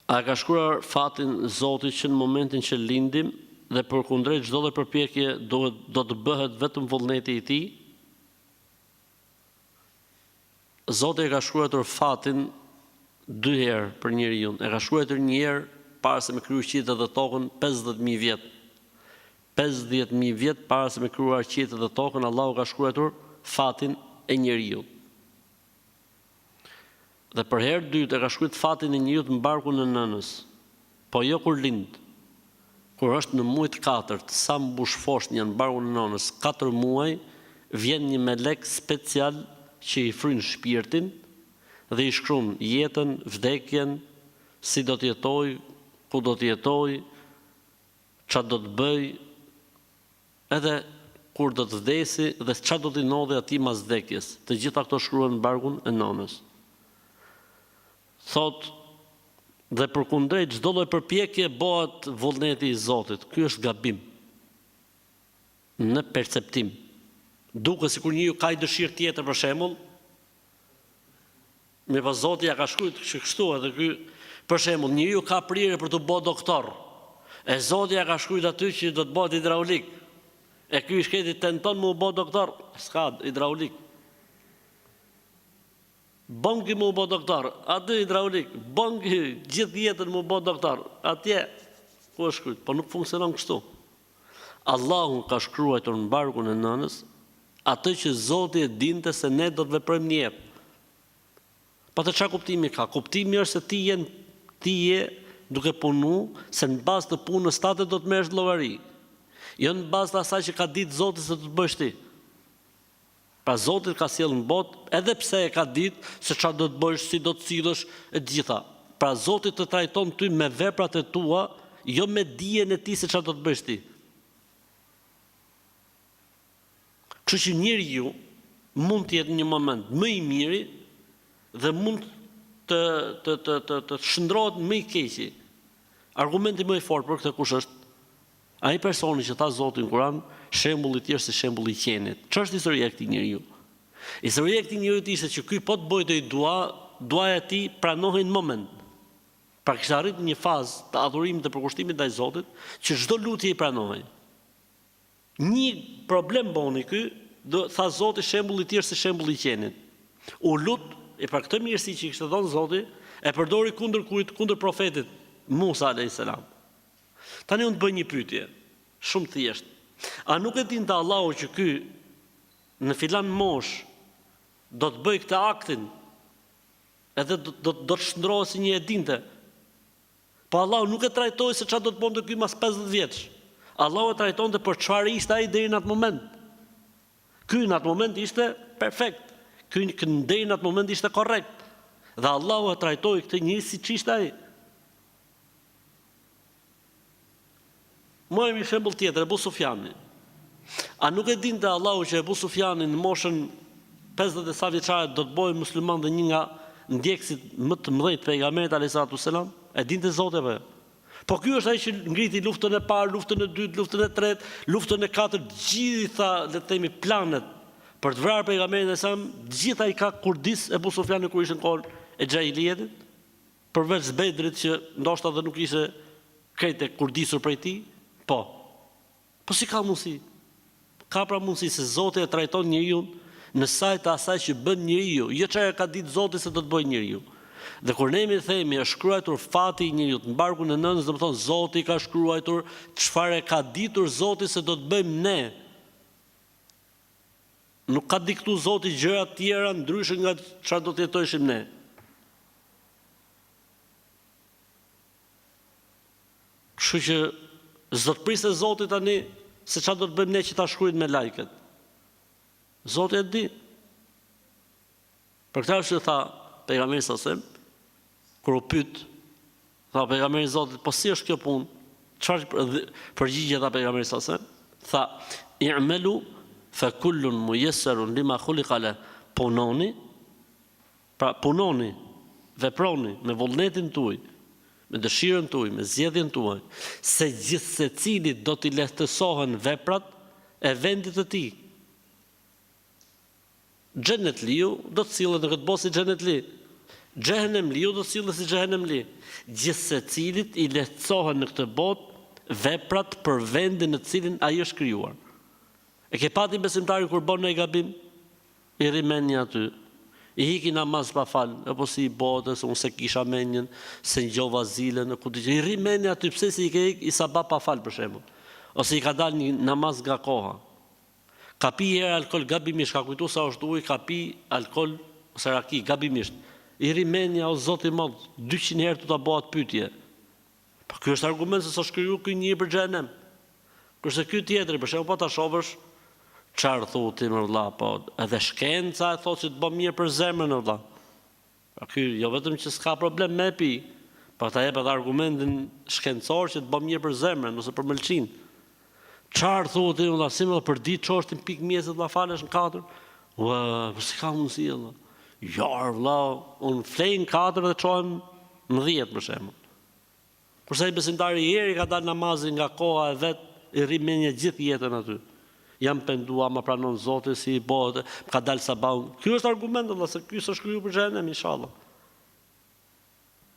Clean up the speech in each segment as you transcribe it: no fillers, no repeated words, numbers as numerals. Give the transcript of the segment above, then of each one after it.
A ka shkruar fatin Zotit që në momentin që lindim dhe përkundrejt çdo lloj përpjekje do të bëhet vetëm vullneti i tij? Zoti e ka shkruar fatin 2 herë për njeriu. E ka shkruar një herë para se me kryer qiellin dhe tokën 50.000 vjet. 50.000 vjet para se me krijuar qiellin dhe tokën, Allahu ka shkruar fatin e njeriu. Dhe për herë dytë e ka shkruar fatin e njeriu në barkun e nënës. Po jo kur lind. Kur është në muajin e 4, sa mbush foshnja në barkun e nënës, 4 muaj, vjen një melek special që i fryn shpirtin dhe i shkruan jetën, vdekjen, si do të jetoj, ku do të jetoj, çfarë do të bëj, edhe kur do të vdesi dhe çfarë do t'i ndodhi atij pas vdekjes. Të gjitha këto shkruhen në barkun e nënës. Thot, dhe përkundrejt çdo lloj përpjekje bëhet vullneti i Zotit. Ky është gabim. Në perceptim. Duke sikur njeriu ka një dëshirë tjetër për shembull, me pas Zoti ja ka shkruar kështu edhe ky, për shembull, njeriu ka prirje për të bërë doktor. E Zoti ja ka shkruar aty që do të bëhet hidraulik. E ky shketi tenton më u bë doktor, s'ka hidraulik. Banki më u bë doktor, aty hidraulik, banki gjithë jetën më u bë doktor. Atje ku është shkruar, po nuk funksionon kështu. Allahu ka shkruar në barkun e nënës atë që Zoti e dinte se ne do të veprojmë në jetë. Po të çfarë kuptimi ka? Kuptimi është se ti je duke punu, se në bazë të punës tate do të merresh llogari. Jo në bazë të asaj që ka ditë Zoti se do të bësh ti. Pra Zoti ka sjellë në botë, edhe pse e ka ditë se çfarë do të bësh, si do të sillesh e gjitha. Pra Zoti të trajton ty me veprat e tua, jo me dijen e tij se çfarë do të bësh ti. Kështu që njeriu mund të jetë një moment më i miri dhe mund të shndrohet më i keqi. Argumenti më i fortë për këtë kush është? Ai personi që tha Zoti në Kur'an, shembulli i tij është si shembulli i qenit. Ç'është historia e këtij njeriu? Historia e këtij njeriu ishte që ky po të bëjë dua, duaja e tij pranohej në moment. Pra kishte arritur një fazë të adhurimit dhe përkushtimit ndaj Zotit, që çdo lutje i pranohej. Një problem boni ky, tha Zoti shembulli i tij është si shembulli i qenit. U lut e për këtë mirësi që i kishte dhënë Zoti, e përdori kundër kujt? Kundër profetit Musa a.s. Tani unë të bëj një pyetje, shumë thjeshtë. A nuk e dinte Allahu që ky në filan mosh do të bëj këtë aktin, edhe do të shndrohet si një e dinte? Po Allahu nuk e trajtoi se çfarë do të bënte ky mas 50 vjeç. Allahu e trajtonte për çfarë ishte ai deri në atë moment. Ky në atë moment ishte perfekt. Ky deri në atë moment ishte korrekt. Dhe Allahu e trajtoi këtë njerëz siç ishte ai. Mojmë një shembull tjetër, Ebu Sufjani. A nuk e dinte Allahu që Ebu Sufjani në moshën 50 e sa vjeçare do të bëhej musliman dhe një nga ndjekësit më të mëdhenj të pejgamberit alayhissalatu wassalam? E dinte Zoti apo? Po ky është ai që ngriti luftën e parë, luftën e dytë, luftën e tretë, luftën e katërt, gjitha, le të themi, planet për të vrarë pejgamberin e sam, gjitha i ka kurdis Ebu Sufjani kur ishte në kohën e xhahiliyetit, përveç Bedrit që ndoshta dhe nuk ishte krejt e kurdisur prej tij. Po si ka mundësi? Ka pra mundësi se Zoti e trajton njeriu në sajt të asaj që bën njeriu, jo çfarë ka ditë Zoti se do të bëjë njeriu. Dhe kur ne themi është shkruar fati i njeriu në barkun e nënës, do të thonë Zoti ka shkruar çfarë ka ditur Zoti se do të bëjmë ne. Nuk ka diktu Zoti gjëra të tjera ndryshe nga çfarë do të jetojshim ne. Kështu që s'do të prisë Zoti tani se çfarë do të bëjmë ne që ta shkruajmë me lajket. Zoti e di. Për këtë arsye tha pejgamberi sa kur u pyet, tha pejgamberi i Zotit, po si është kjo punë? Çfarë përgjigje tha pejgamberi sa? Tha, i'malu fa kullun muyassarun lima khuliqa la. Punoni, pra punoni, veproni me vullnetin tuaj, me dëshirën tuaj, me zgjedhjen tuaj, se gjithë secilit do t'i lehtësohen veprat e vendit të tij. Xhenetliu do të sillet në këtë botë si xhenetli. Xhehenemliu do sillet si xhehenemli. Gjithse cilit i lehtësohen në këtë botë veprat për vendin në cilin ai është krijuar. E ke pati besimtari kur bën një gabim, i rrimeni aty, i hiki namaz pa fal, apo si i botës, unë se kisha menjen, se ngjova zilen, ku di, i rrimeni aty, pse si i ke i sabah pa fal për shembull, ose i ka dalë një namaz nga koha. Ka pi herë alkol gabimisht, ka kujtu sa është ujë, ka pi alkol ose raki gabimisht. I rrimenja o Zoti i Madh, 200 herë të ta bëhat pyetje. Po ky është argument se s'është krijuar ky një për xhenem. Kurse ky tjetri, për shembull, po ta shohësh çfarë thotë më vëlla, po edhe shkenca e thotë se të bën mirë për zemrën vëlla. Po ky jo vetëm që s'ka problem me pi, po ta jep edhe argumentin shkencor që të bën mirë për zemrën ose për mëlçin. Çfarë thotë vëlla, si më për ditë çostin pikë mjesit vëlla falesh në 4? Ua, po s'ka mundësi vëlla. Ja, vëlla, unë flej në 4 dhe çohem në 10 për shembull. Kurse ai besimtari i herë ka dalë namazin nga koha e vet, i rri me një gjithë jetën aty. Jam pendua, ma pranon Zoti si i bëhet, ka dalë sabahun. Ky është argumenti vëlla se ky s'është krijuar për xhenem inshallah.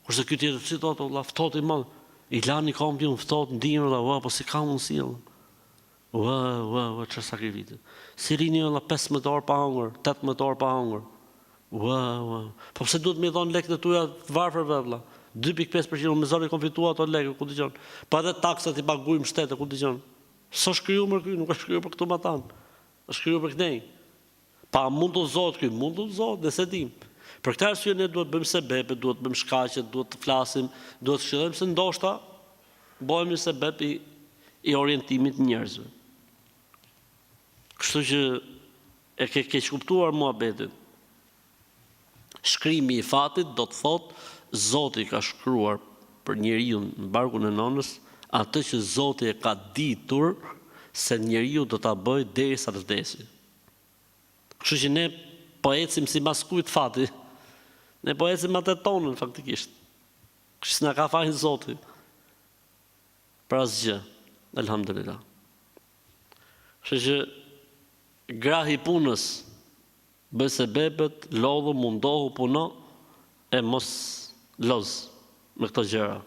Kurse ky tjetër si thotë vëlla, ftohtë i madh. I lani kompjun ftohtë ndihmë vëlla, ua, po si ka mundësi vëlla. Ua, çfarë sakrificë. Si rini vëlla 15 orë pa hungur, 18 orë pa hungur. Ua. Po pse duhet më dhon lekët e tuaja të varfërve vëlla? 2.5% me zonë konfitua ato lekë, ku dëgjon. Pa edhe taksat i paguajmë shtetë, ku dëgjon. S'është krijuar më ky, nuk është krijuar për këtu më tan. Është krijuar për këtej. Pa mund të zot ky, mund të zot, nëse dim. Për këtë arsye ne duhet bëjmë sebebe, duhet bëjmë shkaqe, duhet të flasim, duhet të shëllojmë se ndoshta bëhemi sebeb i orientimit të njerëzve. Kështu që e ke keq kuptuar muhabetin. Shkrimi i fatit do të thotë Zoti ka shkruar për njeriu në barkun e nënës atë që Zoti e ka ditur se njeriu do ta bëjë derisa të vdesë. Kështu që ne po ecim si mas kujt fati. Ne po ecim atë tonën faktikisht. Kështu na ka fajin Zoti. Për asgjë. Elhamdulillah. Kështu që grahi punës bëj sebebet, lodhu, mundohu, puno, e mos loz me këto gjëra.